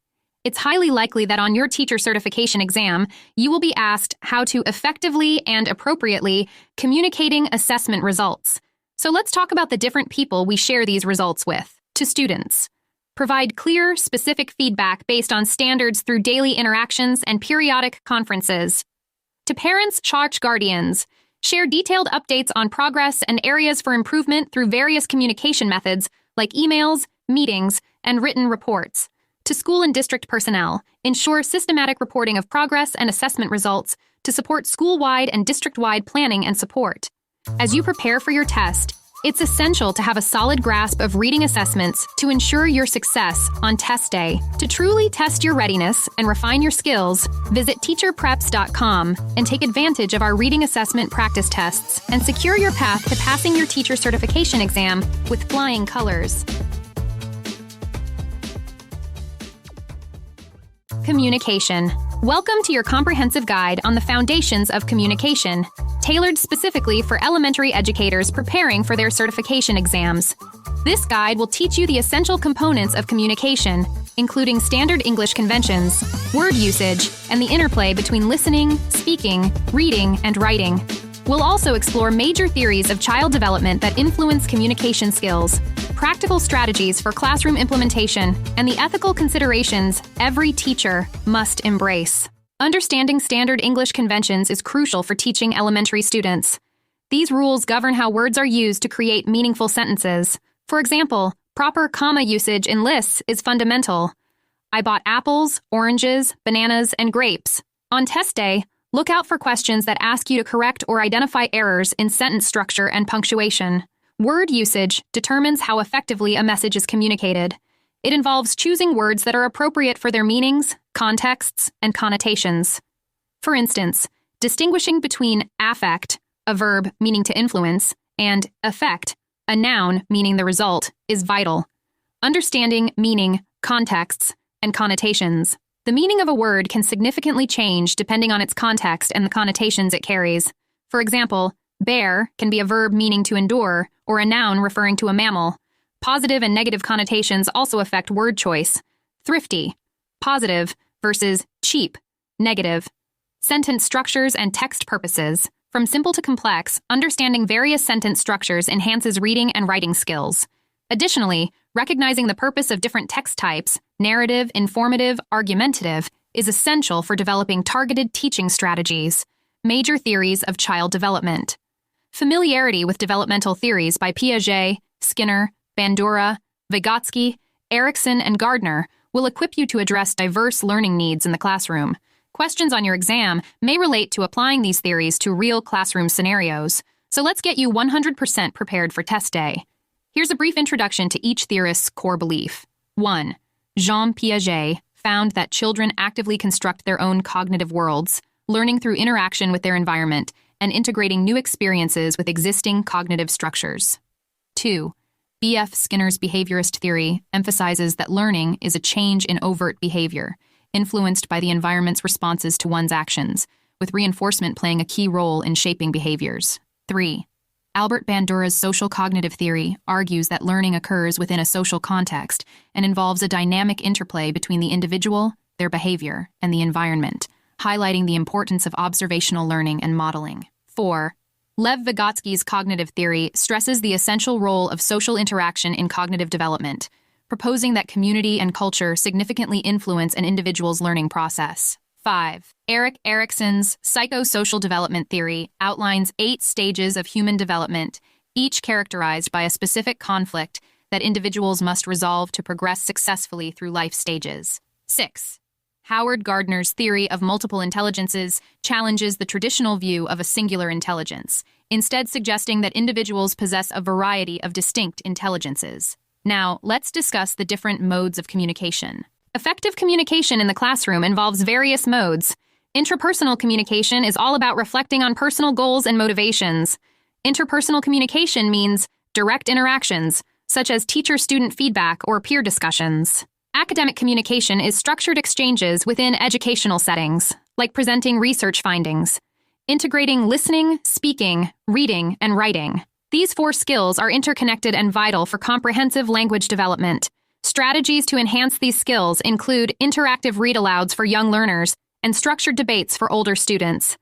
It's highly likely that on your teacher certification exam, you will be asked how to effectively and appropriately communicating assessment results. So let's talk about the different people we share these results with. To students. Provide clear, specific feedback based on standards through daily interactions and periodic conferences. To parents, guardians. Share detailed updates on progress and areas for improvement through various communication methods like emails, meetings, and written reports. To school and district personnel, ensure systematic reporting of progress and assessment results to support school-wide and district-wide planning and support. As you prepare for your test, it's essential to have a solid grasp of reading assessments to ensure your success on test day. To truly test your readiness and refine your skills, visit teacherpreps.com and take advantage of our reading assessment practice tests and secure your path to passing your teacher certification exam with flying colors. Communication. Welcome to your comprehensive guide on the foundations of communication, tailored specifically for elementary educators preparing for their certification exams. This guide will teach you the essential components of communication, including standard English conventions, word usage, and the interplay between listening, speaking, reading, and writing. We'll also explore major theories of child development that influence communication skills, practical strategies for classroom implementation, and the ethical considerations every teacher must embrace. Understanding standard English conventions is crucial for teaching elementary students. These rules govern how words are used to create meaningful sentences. For example, proper comma usage in lists is fundamental. I bought apples, oranges, bananas, and grapes. On test day, look out for questions that ask you to correct or identify errors in sentence structure and punctuation. Word usage determines how effectively a message is communicated. It involves choosing words that are appropriate for their meanings, contexts, and connotations. For instance, distinguishing between affect, a verb meaning to influence, and effect, a noun meaning the result, is vital. Understanding meaning, contexts, and connotations. The meaning of a word can significantly change depending on its context and the connotations it carries. For example, bear can be a verb meaning to endure or a noun referring to a mammal. Positive and negative connotations also affect word choice. Thrifty, positive, versus cheap, negative. Sentence structures and text purposes. From simple to complex, understanding various sentence structures enhances reading and writing skills. Additionally, recognizing the purpose of different text types, narrative, informative, argumentative, is essential for developing targeted teaching strategies. Major theories of child development. Familiarity with developmental theories by Piaget, Skinner, Bandura, Vygotsky, Erikson, and Gardner will equip you to address diverse learning needs in the classroom. Questions on your exam may relate to applying these theories to real classroom scenarios, so let's get you 100% prepared for test day. Here's a brief introduction to each theorist's core belief. 1. Jean Piaget found that children actively construct their own cognitive worlds, learning through interaction with their environment and integrating new experiences with existing cognitive structures. 2. B.F. Skinner's behaviorist theory emphasizes that learning is a change in overt behavior, influenced by the environment's responses to one's actions, with reinforcement playing a key role in shaping behaviors. 3. Albert Bandura's social cognitive theory argues that learning occurs within a social context and involves a dynamic interplay between the individual, their behavior, and the environment, highlighting the importance of observational learning and modeling. 4. Lev Vygotsky's cognitive theory stresses the essential role of social interaction in cognitive development, proposing that community and culture significantly influence an individual's learning process. 5. Erik Erikson's psychosocial development theory outlines 8 stages of human development, each characterized by a specific conflict that individuals must resolve to progress successfully through life stages. 6. Howard Gardner's theory of multiple intelligences challenges the traditional view of a singular intelligence, instead suggesting that individuals possess a variety of distinct intelligences. Now, let's discuss the different modes of communication. Effective communication in the classroom involves various modes. Intrapersonal communication is all about reflecting on personal goals and motivations. Interpersonal communication means direct interactions, such as teacher-student feedback or peer discussions. Academic communication is structured exchanges within educational settings, like presenting research findings, integrating listening, speaking, reading, and writing. These 4 skills are interconnected and vital for comprehensive language development. Strategies to enhance these skills include interactive read-alouds for young learners and structured debates for older students.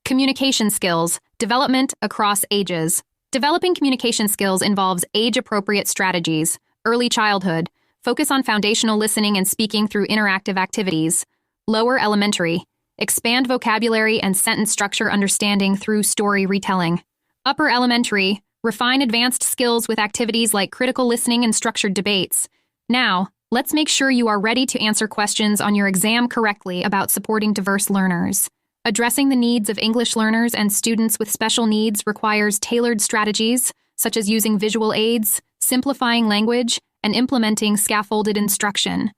Communication skills, development across ages. Developing communication skills involves age-appropriate strategies. Early childhood, focus on foundational listening and speaking through interactive activities. Lower elementary, expand vocabulary and sentence structure understanding through story retelling. Upper elementary, refine advanced skills with activities like critical listening and structured debates. Now, let's make sure you are ready to answer questions on your exam correctly about supporting diverse learners. Addressing the needs of English learners and students with special needs requires tailored strategies, such as using visual aids, simplifying language, and implementing scaffolded instruction.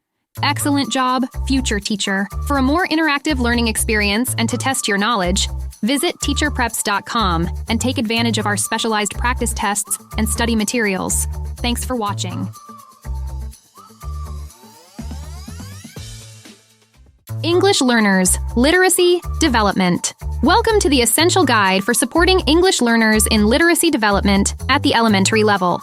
Excellent job, future teacher. For a more interactive learning experience and to test your knowledge, visit teacherpreps.com and take advantage of our specialized practice tests and study materials. Thanks for watching. English learners, literacy, development. Welcome to the essential guide for supporting English learners in literacy development at the elementary level.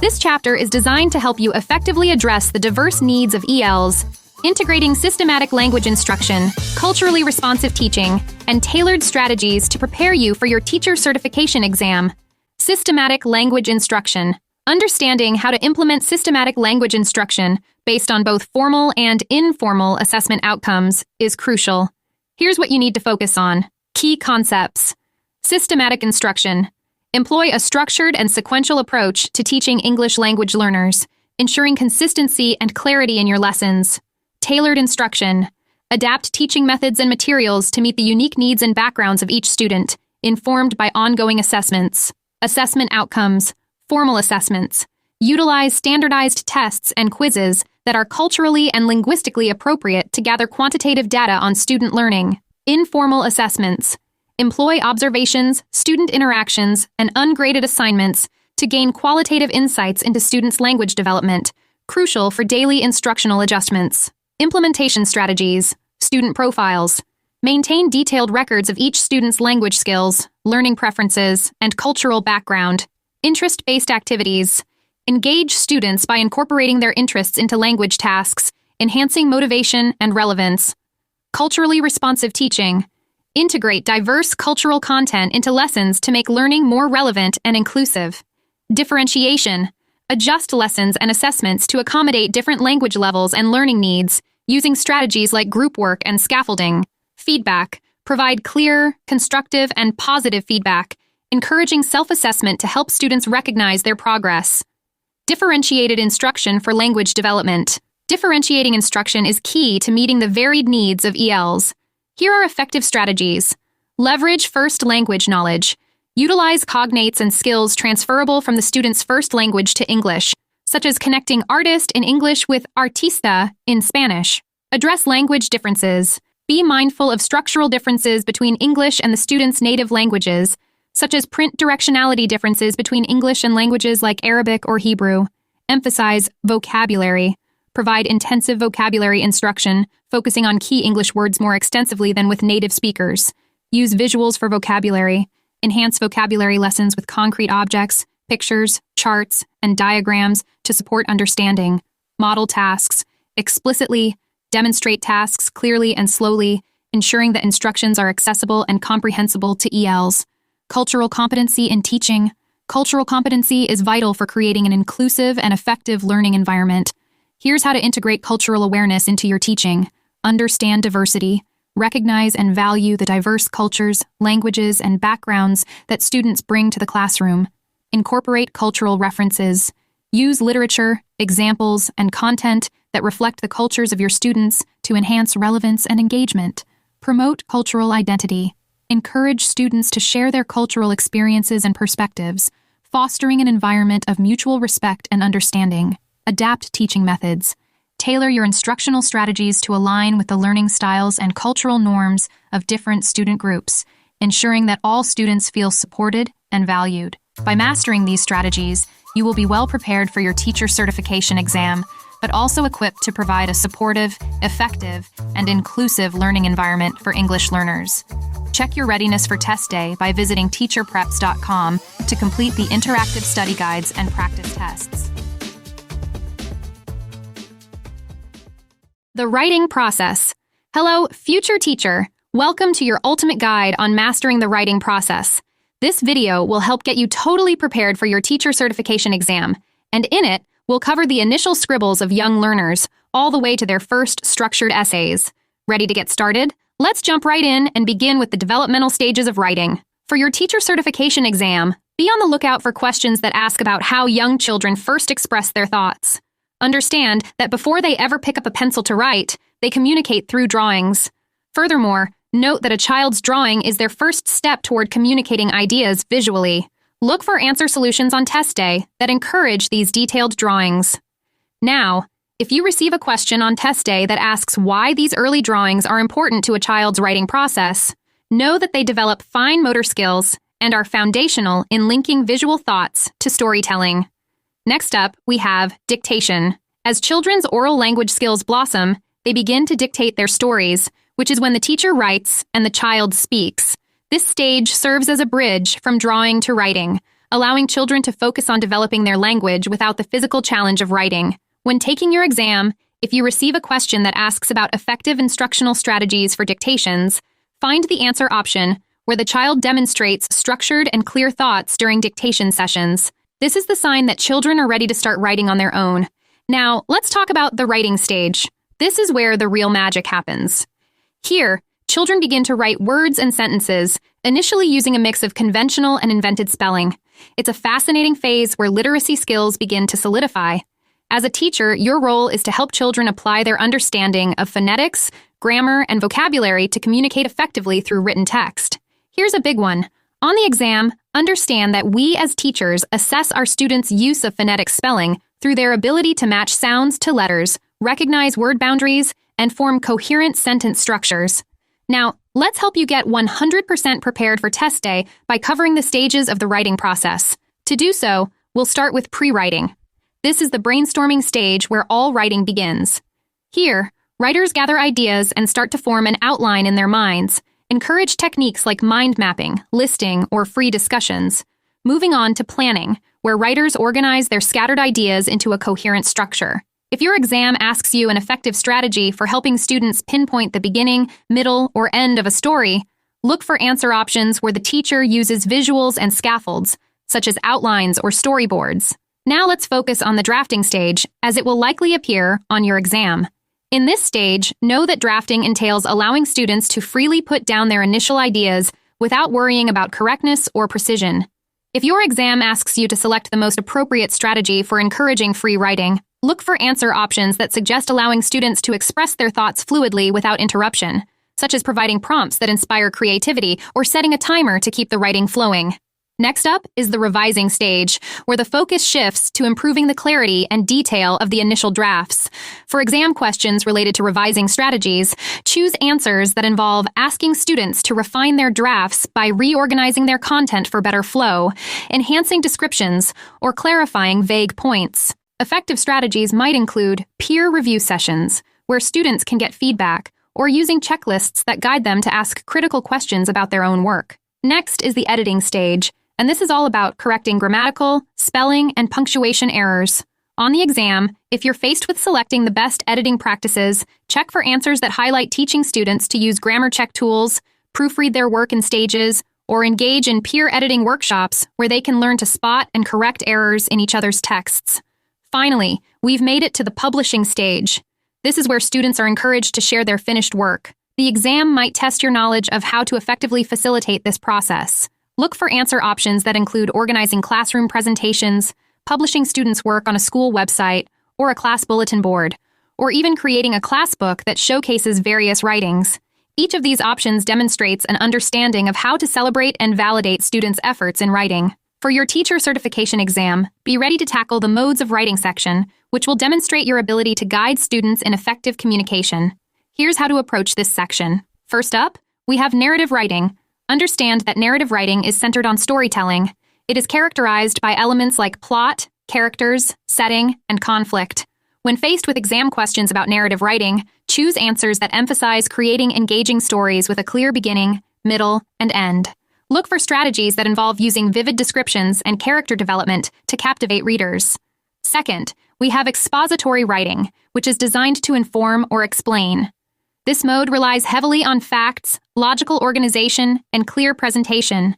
This chapter is designed to help you effectively address the diverse needs of ELs, integrating systematic language instruction, culturally responsive teaching, and tailored strategies to prepare you for your teacher certification exam. Systematic language instruction. Understanding how to implement systematic language instruction based on both formal and informal assessment outcomes is crucial. Here's what you need to focus on. Key concepts. Systematic instruction. Employ a structured and sequential approach to teaching English language learners, ensuring consistency and clarity in your lessons. Tailored instruction. Adapt teaching methods and materials to meet the unique needs and backgrounds of each student, informed by ongoing assessments. Assessment outcomes. Formal assessments. Utilize standardized tests and quizzes that are culturally and linguistically appropriate to gather quantitative data on student learning. Informal assessments. Employ observations, student interactions, and ungraded assignments to gain qualitative insights into students' language development, crucial for daily instructional adjustments. Implementation strategies, student profiles. Maintain detailed records of each student's language skills, learning preferences, and cultural background. Interest-based activities. Engage students by incorporating their interests into language tasks, enhancing motivation and relevance. Culturally responsive teaching. Integrate diverse cultural content into lessons to make learning more relevant and inclusive. Differentiation. Adjust lessons and assessments to accommodate different language levels and learning needs, using strategies like group work and scaffolding. Feedback. Provide clear, constructive, and positive feedback, encouraging self-assessment to help students recognize their progress. Differentiated instruction for language development. Differentiating instruction is key to meeting the varied needs of ELs. Here are effective strategies. Leverage first language knowledge. Utilize cognates and skills transferable from the student's first language to English, such as connecting artist in English with artista in Spanish. Address language differences. Be mindful of structural differences between English and the student's native languages, such as print directionality differences between English and languages like Arabic or Hebrew. Emphasize vocabulary. Provide intensive vocabulary instruction, focusing on key English words more extensively than with native speakers. Use visuals for vocabulary. Enhance vocabulary lessons with concrete objects, pictures, charts, and diagrams to support understanding. Model tasks. Explicitly demonstrate tasks clearly and slowly, ensuring that instructions are accessible and comprehensible to ELs. Cultural competency in teaching. Cultural competency is vital for creating an inclusive and effective learning environment. Here's how to integrate cultural awareness into your teaching. Understand diversity. Recognize and value the diverse cultures, languages, and backgrounds that students bring to the classroom. Incorporate cultural references. Use literature, examples, and content that reflect the cultures of your students to enhance relevance and engagement. Promote cultural identity. Encourage students to share their cultural experiences and perspectives, fostering an environment of mutual respect and understanding. Adapt teaching methods. Tailor your instructional strategies to align with the learning styles and cultural norms of different student groups, ensuring that all students feel supported and valued. By mastering these strategies, you will be well prepared for your teacher certification exam, but also equipped to provide a supportive, effective, and inclusive learning environment for English learners. Check your readiness for test day by visiting teacherpreps.com to complete the interactive study guides and practice tests. The writing process. Hello, future teacher. Welcome to your ultimate guide on mastering the writing process. This video will help get you totally prepared for your teacher certification exam, and in it, we'll cover the initial scribbles of young learners all the way to their first structured essays. Ready to get started? Let's jump right in and begin with the developmental stages of writing. For your teacher certification exam, be on the lookout for questions that ask about how young children first express their thoughts. Understand that before they ever pick up a pencil to write, they communicate through drawings. Furthermore, note that a child's drawing is their first step toward communicating ideas visually. Look for answer solutions on test day that encourage these detailed drawings. Now, if you receive a question on test day that asks why these early drawings are important to a child's writing process, know that they develop fine motor skills and are foundational in linking visual thoughts to storytelling. Next up, we have dictation. As children's oral language skills blossom, they begin to dictate their stories, which is when the teacher writes and the child speaks. This stage serves as a bridge from drawing to writing, allowing children to focus on developing their language without the physical challenge of writing. When taking your exam, if you receive a question that asks about effective instructional strategies for dictations, find the answer option where the child demonstrates structured and clear thoughts during dictation sessions. This is the sign that children are ready to start writing on their own. Now, let's talk about the writing stage. This is where the real magic happens. Here, children begin to write words and sentences, initially using a mix of conventional and invented spelling. It's a fascinating phase where literacy skills begin to solidify. As a teacher, your role is to help children apply their understanding of phonetics, grammar, and vocabulary to communicate effectively through written text. Here's a big one. On the exam, understand that we as teachers assess our students' use of phonetic spelling through their ability to match sounds to letters, recognize word boundaries, and form coherent sentence structures. Now, Let's help you get 100% prepared for test day by covering the stages of the writing process. To do so, we'll start with pre-writing. This is the brainstorming stage where all writing begins. Here, writers gather ideas and start to form an outline in their minds. Encourage techniques like mind mapping, listing, or free discussions. Moving on to planning, where writers organize their scattered ideas into a coherent structure. If your exam asks you an effective strategy for helping students pinpoint the beginning, middle, or end of a story, look for answer options where the teacher uses visuals and scaffolds, such as outlines or storyboards. Now let's focus on the drafting stage, as it will likely appear on your exam. In this stage, know that drafting entails allowing students to freely put down their initial ideas without worrying about correctness or precision. If your exam asks you to select the most appropriate strategy for encouraging free writing, look for answer options that suggest allowing students to express their thoughts fluidly without interruption, such as providing prompts that inspire creativity or setting a timer to keep the writing flowing. Next up is the revising stage, where the focus shifts to improving the clarity and detail of the initial drafts. For exam questions related to revising strategies, choose answers that involve asking students to refine their drafts by reorganizing their content for better flow, enhancing descriptions, or clarifying vague points. Effective strategies might include peer review sessions, where students can get feedback, or using checklists that guide them to ask critical questions about their own work. Next is the editing stage, and this is all about correcting grammatical, spelling, and punctuation errors. On the exam, if you're faced with selecting the best editing practices, check for answers that highlight teaching students to use grammar check tools, proofread their work in stages, or engage in peer editing workshops where they can learn to spot and correct errors in each other's texts. Finally, we've made it to the publishing stage. This is where students are encouraged to share their finished work. The exam might test your knowledge of how to effectively facilitate this process. Look for answer options that include organizing classroom presentations, publishing students' work on a school website or a class bulletin board, or even creating a class book that showcases various writings. Each of these options demonstrates an understanding of how to celebrate and validate students' efforts in writing. For your teacher certification exam, be ready to tackle the modes of writing section, which will demonstrate your ability to guide students in effective communication. Here's how to approach this section. First up, we have narrative writing. Understand that narrative writing is centered on storytelling. It is characterized by elements like plot, characters, setting, and conflict. When faced with exam questions about narrative writing, choose answers that emphasize creating engaging stories with a clear beginning, middle, and end. Look for strategies that involve using vivid descriptions and character development to captivate readers. Second, we have expository writing, which is designed to inform or explain. This mode relies heavily on facts, logical organization, and clear presentation.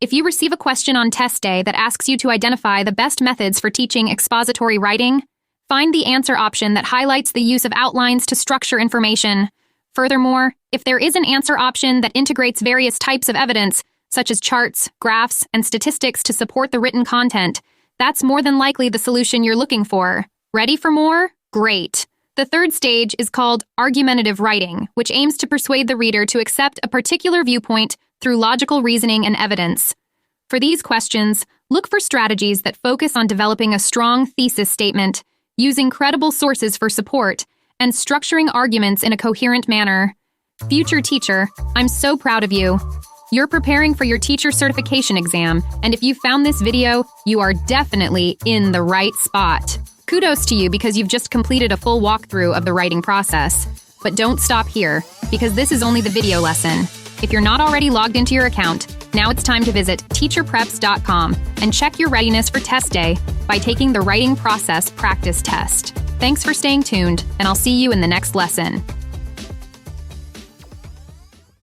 If you receive a question on test day that asks you to identify the best methods for teaching expository writing, find the answer option that highlights the use of outlines to structure information. Furthermore, if there is an answer option that integrates various types of evidence, such as charts, graphs, and statistics to support the written content, that's more than likely the solution you're looking for. Ready for more? Great! The third stage is called argumentative writing, which aims to persuade the reader to accept a particular viewpoint through logical reasoning and evidence. For these questions, look for strategies that focus on developing a strong thesis statement, using credible sources for support, and structuring arguments in a coherent manner. Future teacher, I'm so proud of you. You're preparing for your teacher certification exam, and if you found this video, you are definitely in the right spot. Kudos to you because you've just completed a full walkthrough of the writing process. But don't stop here, because this is only the video lesson. If you're not already logged into your account, now it's time to visit teacherpreps.com and check your readiness for test day by taking the writing process practice test. Thanks for staying tuned, and I'll see you in the next lesson.